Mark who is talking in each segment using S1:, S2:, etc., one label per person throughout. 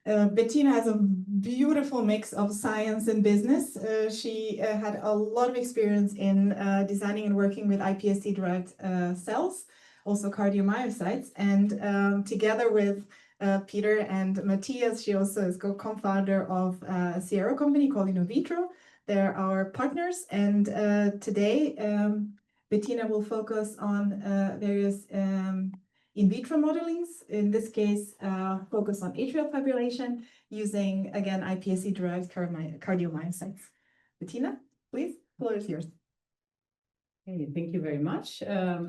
S1: Bettina has a beautiful mix of science and business. She had a lot of experience in designing and working with iPSC-derived cells, also cardiomyocytes, and together with Peter and Matthias, she also is co-founder of a CRO company called In-vitro. They're our partners, and today Bettina will focus on various in vitro modelings, in this case, focus on atrial fibrillation using, again, iPSC-derived cardiomyocytes. Bettina, please, the floor is yours.
S2: Hey, thank you very much.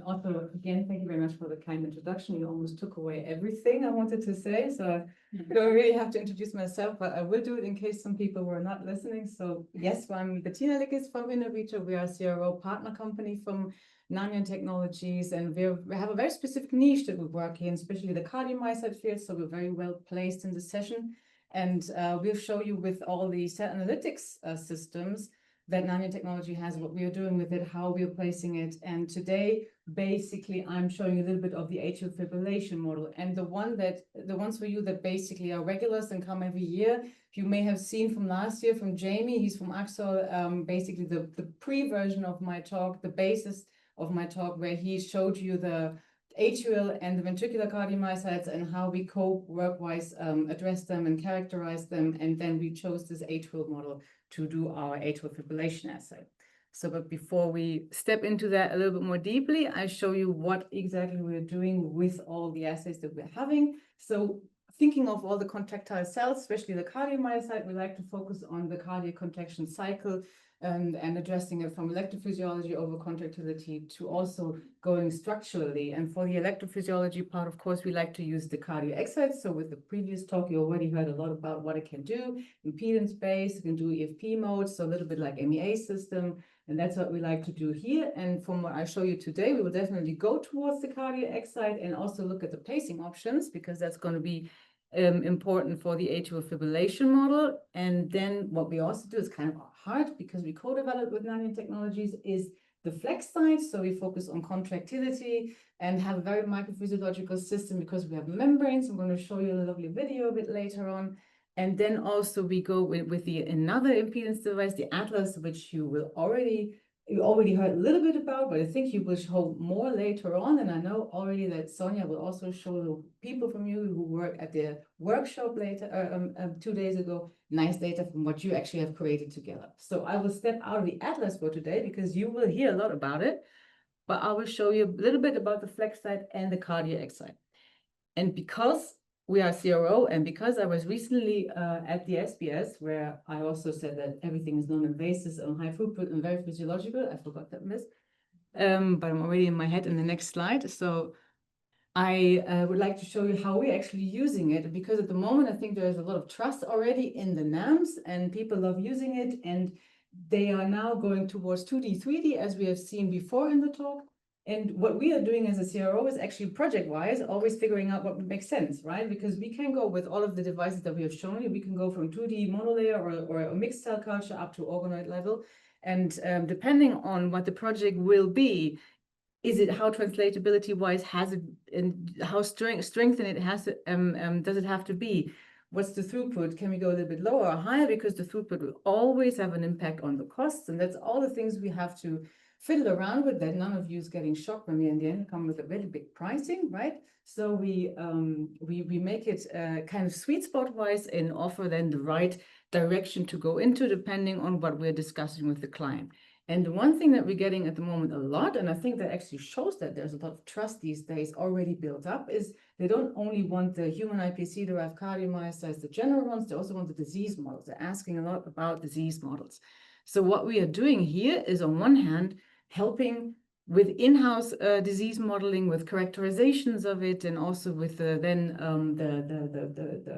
S2: Also, again, thank you very much for the kind introduction. You almost took away everything I wanted to say, so I don't really have to introduce myself, but I will do it in case some people were not listening. So yes, I'm Bettina Lickiss from In-vitro. We are a CRO partner company from Nanion Technologies, and we have a very specific niche that we work in, especially the cardiomyocyte field, so we're very well placed in this session. And we'll show you with all the cell analytics systems that Nanion Technology has, what we are doing with it, how we are placing it. And today, basically, I'm showing you a little bit of the atrial fibrillation model. And the ones for you that basically are regulars and come every year, you may have seen from last year from Jamie, he's from Axol, basically the pre-version of my talk, the basis of my talk, where he showed you the atrial and the ventricular cardiomyocytes and how we cope work-wise, address them and characterize them. And then we chose this atrial model to do our atrial fibrillation assay. So, but before we step into that a little bit more deeply, I show you what exactly we're doing with all the assays that we're having. So thinking of all the contractile cells, especially the cardiomyocyte, we like to focus on the cardiac contraction cycle and addressing it from electrophysiology over contractility to also going structurally. And for the electrophysiology part, of course, we like to use the CardioExcyte. So with the previous talk, you already heard a lot about what it can do. Impedance-based, it can do EFP modes, so a little bit like MEA system. And that's what we like to do here. And from what I show you today, we will definitely go towards the CardioExcyte and also look at the pacing options, because that's going to be important for the atrial fibrillation model. And then what we also do is kind of hard, because we co-developed with Nanion Technologies, is the flex side. So we focus on contractility and have a very microphysiological system because we have membranes. I'm going to show you a lovely video a bit later on. And then also we go with another impedance device, the Atlas, which you already heard a little bit about, but I think you will show more later on. And I know already that Sonia will also show the people from you who work at the workshop later, 2 days ago, nice data from what you actually have created together. So I will step out of the Atlas for today because you will hear a lot about it, but I will show you a little bit about the flex side and the CardioExcyte. And because we are CRO, and because I was recently at the SBS, where I also said that everything is non-invasive and high throughput and very physiological. I forgot that, miss. But I'm already in my head in the next slide. So I would like to show you how we're actually using it, because at the moment, I think there's a lot of trust already in the NAMs and people love using it. And they are now going towards 2D, 3D, as we have seen before in the talk. And what we are doing as a CRO is actually project-wise, always figuring out what makes sense, right? Because we can go with all of the devices that we have shown you. We can go from 2D monolayer or a mixed cell culture up to organoid level. And depending on what the project will be, is it how translatability-wise has it, and how strengthened it has to, does it have to be? What's the throughput? Can we go a little bit lower or higher? Because the throughput will always have an impact on the costs. And that's all the things we have to fiddle around with, that none of you is getting shocked when we in the end come with a really big pricing, right? So we make it kind of sweet spot wise and offer then the right direction to go into depending on what we're discussing with the client. And the one thing that we're getting at the moment a lot, and I think that actually shows that there's a lot of trust these days already built up, is they don't only want the human iPSC-derived cardiomyocytes, the general ones, they also want the disease models. They're asking a lot about disease models. So what we are doing here is, on one hand, helping with in-house disease modeling, with characterizations of it, and also with the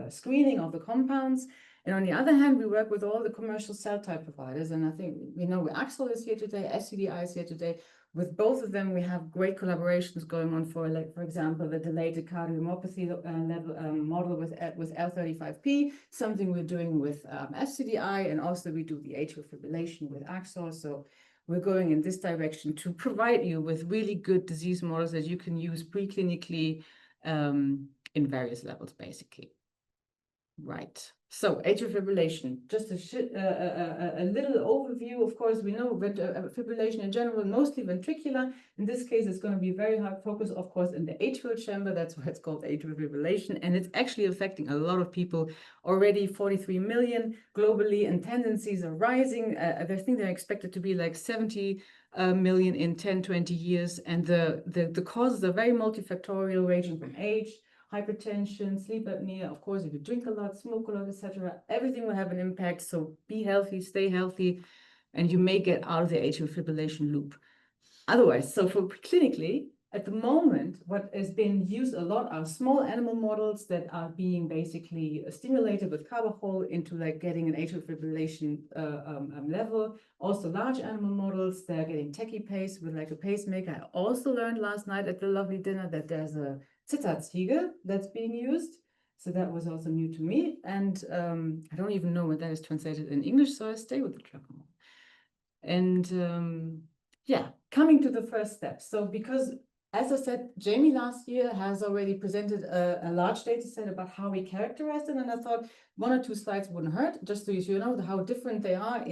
S2: screening of the compounds. And on the other hand, we work with all the commercial cell type providers. And I think, Axol is here today, SCDI is here today. With both of them, we have great collaborations going on for, like, for example, the dilated cardiomyopathy model with L35P, something we're doing with SCDI, and also we do the atrial fibrillation with Axol. So we're going in this direction to provide you with really good disease models that you can use preclinically in various levels, basically. Right. So atrial fibrillation, just a little overview. Of course, we know fibrillation in general, mostly ventricular. In this case, it's going to be very hard focus, of course, in the atrial chamber. That's why it's called atrial fibrillation. And it's actually affecting a lot of people already, 43 million globally, and tendencies are rising. I think they're expected to be like 70 million in 10, 20 years. And the causes are very multifactorial, ranging from age, hypertension, sleep apnea. Of course, if you drink a lot, smoke a lot, etc., everything will have an impact. So be healthy, stay healthy, and you may get out of the atrial fibrillation loop. Otherwise, so for clinically, at the moment, what has been used a lot are small animal models that are being basically stimulated with carbachol into like getting an atrial fibrillation level. Also large animal models, they're getting tachypaced with like a pacemaker. I also learned last night at the lovely dinner that there's a Zitterziegel that's being used. So that was also new to me. And I don't even know what that is translated in English, so I stay with the German. And yeah, coming to the first step. So because, as I said, Jamie last year has already presented a large data set about how we characterize it. And I thought 1 or 2 slides wouldn't hurt, just so you know how different they are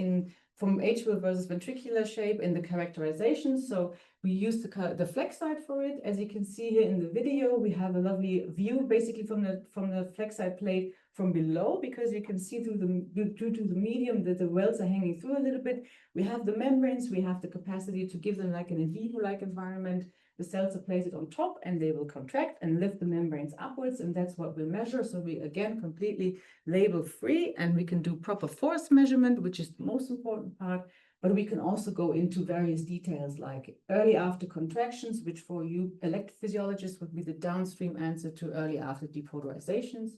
S2: from atrial versus ventricular shape in the characterization. So we use the flex side for it. As you can see here in the video, we have a lovely view basically from the flex side plate from below, because you can see due to the medium that the wells are hanging through a little bit. We have the membranes, we have the capacity to give them like an in-vitro-like environment. The cells are placed on top and they will contract and lift the membranes upwards, and that's what we measure. So we again completely label free, and we can do proper force measurement, which is the most important part. But we can also go into various details like early after contractions, which for you electrophysiologists would be the downstream answer to early after depolarizations.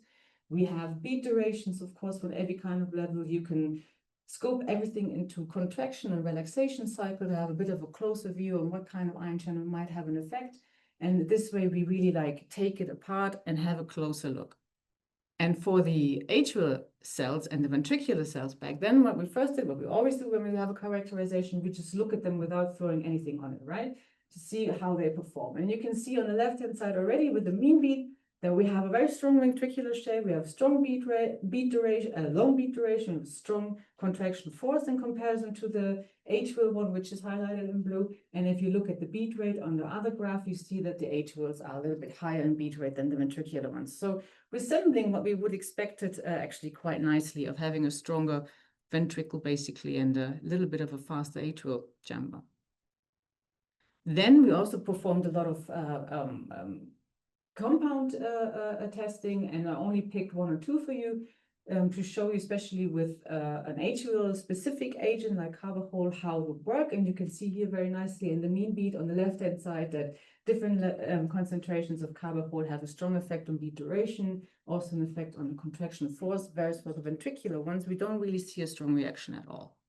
S2: We have beat durations, of course, for every kind of level. You can scope everything into contraction and relaxation cycle to have a bit of a closer view on what kind of ion channel might have an effect. And this way we really like take it apart and have a closer look. And for the atrial cells and the ventricular cells back then, what we first did, what we always do when we have a characterization, we just look at them without throwing anything on it, right? To see how they perform. And you can see on the left-hand side already with the mean beat that we have a very strong ventricular shape. We have strong beat duration, long beat duration, strong contraction force in comparison to the atrial one, which is highlighted in blue. And if you look at the beat rate on the other graph, you see that the atrials are a little bit higher in beat rate than the ventricular ones. So resembling what we would expect it actually quite nicely, of having a stronger ventricle basically and a little bit of a faster atrial chamber. Then we also performed a lot of compound testing, and I only picked 1 or 2 for you to show you, especially with an atrial specific agent like carbachol, how it would work. And you can see here very nicely in the mean beat on the left-hand side that different concentrations of carbachol have a strong effect on beat duration, also an effect on the contraction force, whereas for the ventricular ones, we don't really see a strong reaction at all.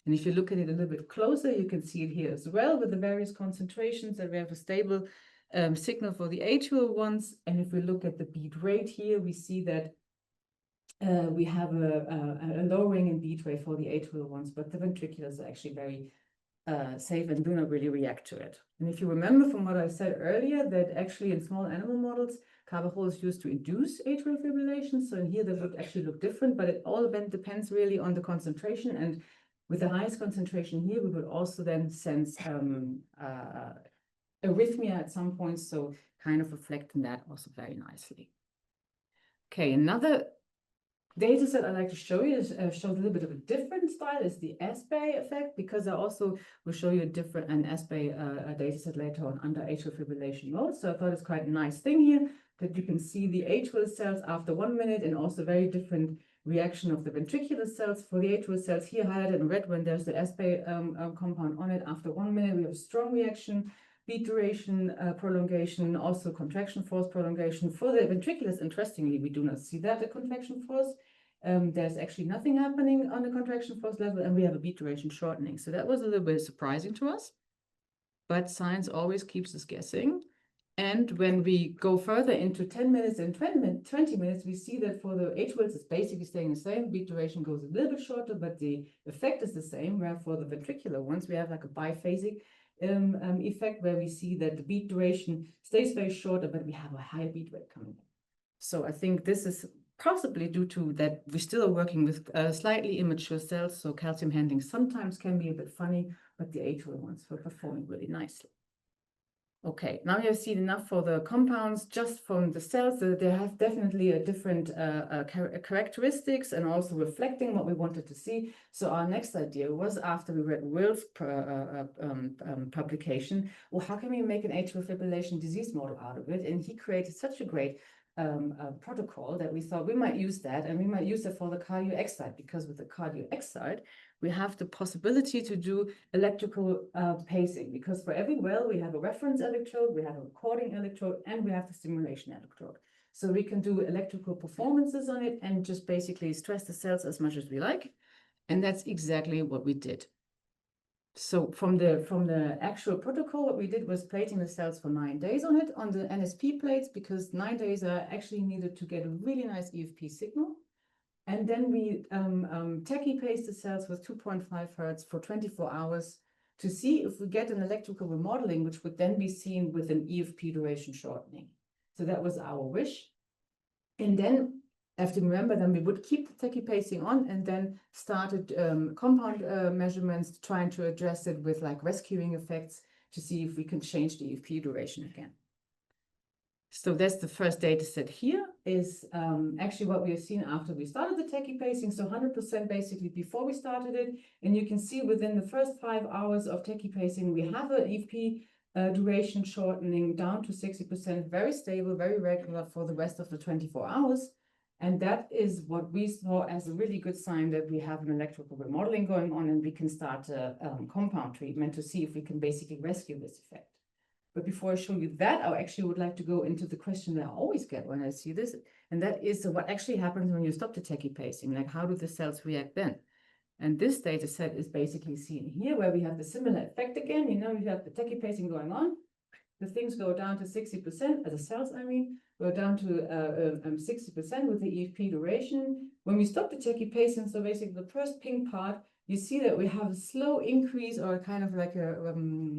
S2: And if you look at it a little bit closer, you can see it here as well with the various concentrations, that we have a stable signal for the atrial ones. And if we look at the beat rate here, we see that we have a lowering in beat rate for the atrial ones, but the ventriculars are actually very safe and do not really react to it. And if you remember from what I said earlier, that actually in small animal models, carbachol is used to induce atrial fibrillation. So in here, that would actually look different, but it all depends really on the concentration. And with the highest concentration here, we would also then sense arrhythmia at some point, so kind of reflecting that also very nicely. Okay, another data set I'd like to show you is shows a little bit of a different style, is the assay effect, because I also will show you an assay data set later on under atrial fibrillation mode. So I thought it's quite a nice thing here that you can see the atrial cells after 1 minute, and also very different reaction of the ventricular cells. For the atrial cells here highlighted in red, when there's the assay compound on it, after 1 minute we have a strong reaction, beat duration prolongation, also contraction force prolongation. For the ventriculars, interestingly, we do not see that, the contraction force. There's actually nothing happening on the contraction force level, and we have a beat duration shortening. So that was a little bit surprising to us, but science always keeps us guessing. And when we go further into 10 minutes and 20 minutes, we see that for the atrials, it's basically staying the same. Beat duration goes a little bit shorter, but the effect is the same, where for the ventricular ones, we have like a biphasic effect, where we see that the beat duration stays very shorter, but we have a higher beat rate coming in. So I think this is possibly due to that we still are working with slightly immature cells, so calcium handling sometimes can be a bit funny, but the atrial ones were performing really nicely. Okay, now you have seen enough for the compounds just from the cells. They have definitely a different characteristics and also reflecting what we wanted to see. So our next idea was, after we read Will's publication, well, how can we make an atrial fibrillation disease model out of it? And he created such a great protocol that we thought we might use that, and we might use it for the CardioExcyte, because with the CardioExcyte, we have the possibility to do electrical pacing, because for every well, we have a reference electrode, we have a recording electrode, and we have the stimulation electrode. So we can do electrical performances on it and just basically stress the cells as much as we like. And that's exactly what we did. So from the actual protocol, what we did was plating the cells for 9 days on it, on the NSP plates, because 9 days are actually needed to get a really nice EFP signal. And then we tachypaced the cells with 2.5 Hertz for 24 hours to see if we get an electrical remodeling, which would then be seen with an EFP duration shortening. So that was our wish. And then, have to remember, then we would keep the tachypacing on and then started compound measurements, trying to address it with like rescuing effects to see if we can change the EFP duration again. So that's the first data set here, is actually what we have seen after we started the tachypacing. So 100% basically before we started it. And you can see within the first 5 hours of tachypacing, we have an EFP duration shortening down to 60%, very stable, very regular for the rest of the 24 hours. And that is what we saw as a really good sign that we have an electrical remodeling going on, and we can start a compound treatment to see if we can basically rescue this effect. But before I show you that, I actually would like to go into the question that I always get when I see this, and that is what actually happens when you stop the tachypacing, like how do the cells react then? And this data set is basically seen here, where we have the similar effect again. You know, you have the tachypacing going on, the things go down to 60%, the cells, I mean, go down to 60% with the EFP duration. When we stop the tachypacing, so basically the first pink part, you see that we have a slow increase, or kind of like a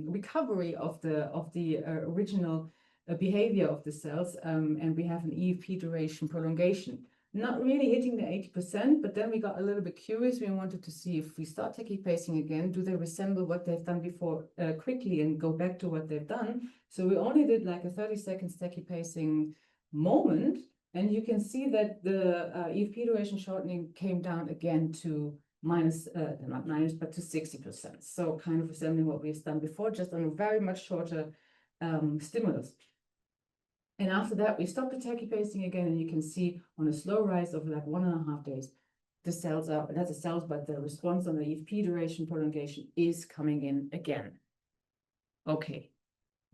S2: recovery of the original behavior of the cells, and we have an EFP duration prolongation. Not really hitting the 80%, but then we got a little bit curious. We wanted to see if we start tachypacing again, do they resemble what they've done before quickly and go back to what they've done? So we only did like a 30 seconds tachypacing moment, and you can see that the EFP duration shortening came down again to not minus, but to 60%. So kind of resembling what we've done before, just on a very much shorter stimulus. And after that, we stopped the tachypacing again, and you can see on a slow rise of like 1.5 days, the cells are, not the cells, but the response on the EFP duration prolongation is coming in again. Okay,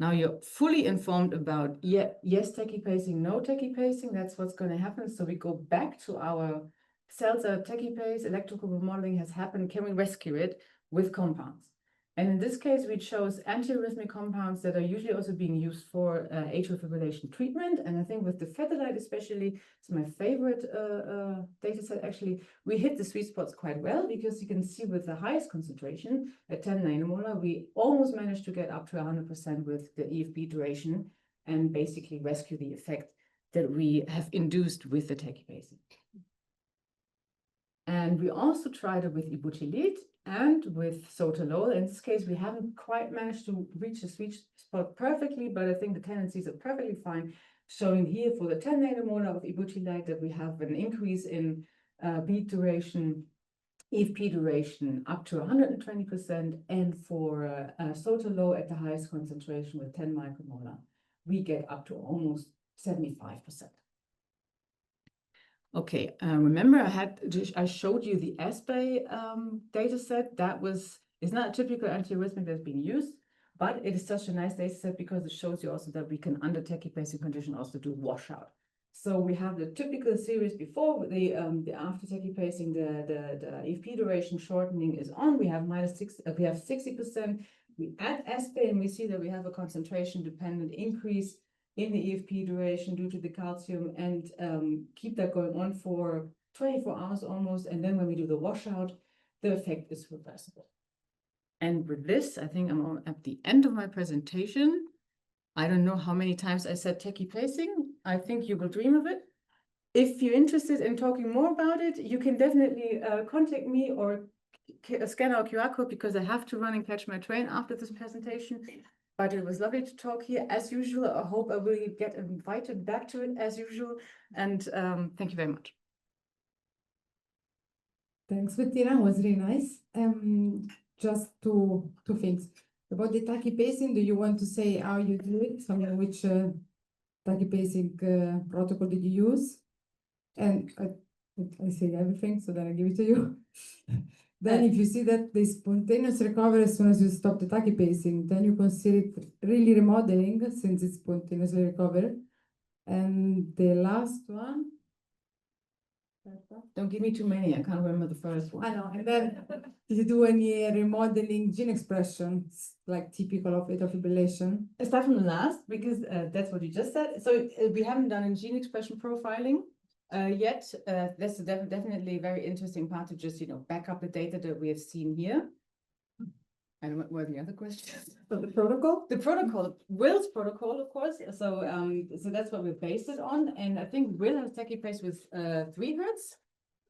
S2: now you're fully informed about yes tachypacing, no tachypacing. That's what's going to happen. So we go back to our cells are tachypaced, electrical remodeling has happened. Can we rescue it with compounds? And in this case, we chose antiarrhythmic compounds that are usually also being used for atrial fibrillation treatment. And I think with dofetilide especially, it's my favorite data set actually. We hit the sweet spots quite well, because you can see with the highest concentration at 10 nanomolar, we almost managed to get up to 100% with the EFP duration and basically rescue the effect that we have induced with the tachypacing. And we also tried it with ibutilide and with sotalol. In this case, we haven't quite managed to reach the sweet spot perfectly, but I think the tendencies are perfectly fine. Showing here for the 10 nanomolar of ibutilide that we have an increase in beat duration, EFP duration up to 120%, and for sotalol at the highest concentration with 10 micromolar, we get up to almost 75%. Okay, remember I showed you the assay data set. That is not a typical antiarrhythmic that's been used, but it is such a nice data set because it shows you also that we can, under tachypacing condition, also do washout. So we have the typical series before the after tachypacing, the EFP duration shortening is on. We have we have 60%. We add assay and we see that we have a concentration dependent increase in the EFP duration due to the calcium, and keep that going on for 24 hours almost. And then when we do the washout, the effect is reversible. And with this, I think I'm at the end of my presentation. I don't know how many times I said tachypacing. I think you will dream of it. if you're interested in talking more about it, you can definitely contact me or scan our QR code, because I have to run and catch my train after this presentation. But it was lovely to talk here as usual. I hope I will get invited back to it as usual. And thank you very much.
S3: Thanks, Bettina. It was really nice. Just two things. About the tachypacing, do you want to say how you do it? Which tachypacing protocol did you use? And I say everything, so then I give it to you. Then if you see that the spontaneous recovery as soon as you stop the tachypacing, then you consider it really remodeling since it's spontaneously recovered. And the last one.
S2: Don't give me too many. I can't remember the first one.
S3: I know. And then did you do any remodeling gene expressions like typical of atrial fibrillation?
S2: Start from the last, because that's what you just said. So we haven't done a gene expression profiling yet. That's definitely a very interesting part to just, back up the data that we have seen here. And what were the other questions?
S3: So the protocol?
S2: The protocol, Will's protocol, of course. So so that's what we based it on. And I think Will has tachypaced with 3 Hertz.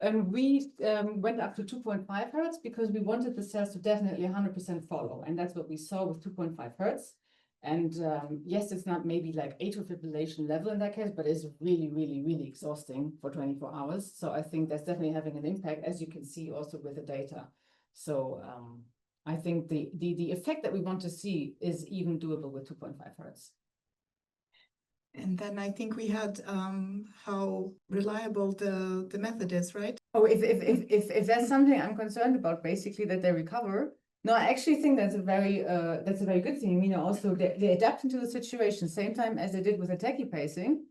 S2: And we went up to 2.5 Hertz because we wanted the cells to definitely 100% follow. And that's what we saw with 2.5 Hertz. And yes, it's not maybe like atrial fibrillation level in that case, but it's really, really, really exhausting for 24 hours. So I think that's definitely having an impact, as you can see also with the data. So I think the effect that we want to see is even doable with 2.5 Hertz.
S1: And then I think we had how reliable the method is, right?
S2: Oh, if that's something I'm concerned about, basically that they recover. No, I actually think that's a very good thing. Also they adapting to the situation, same time as they did with the tachypacing.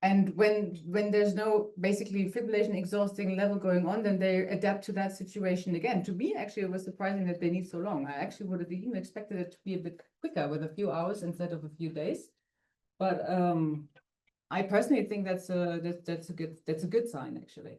S2: And when there's no basically fibrillation exhausting level going on, then they adapt to that situation again. To me, actually, it was surprising that they need so long. I actually would have even expected it to be a bit quicker with a few hours instead of a few days. But I personally think that's a good sign, actually.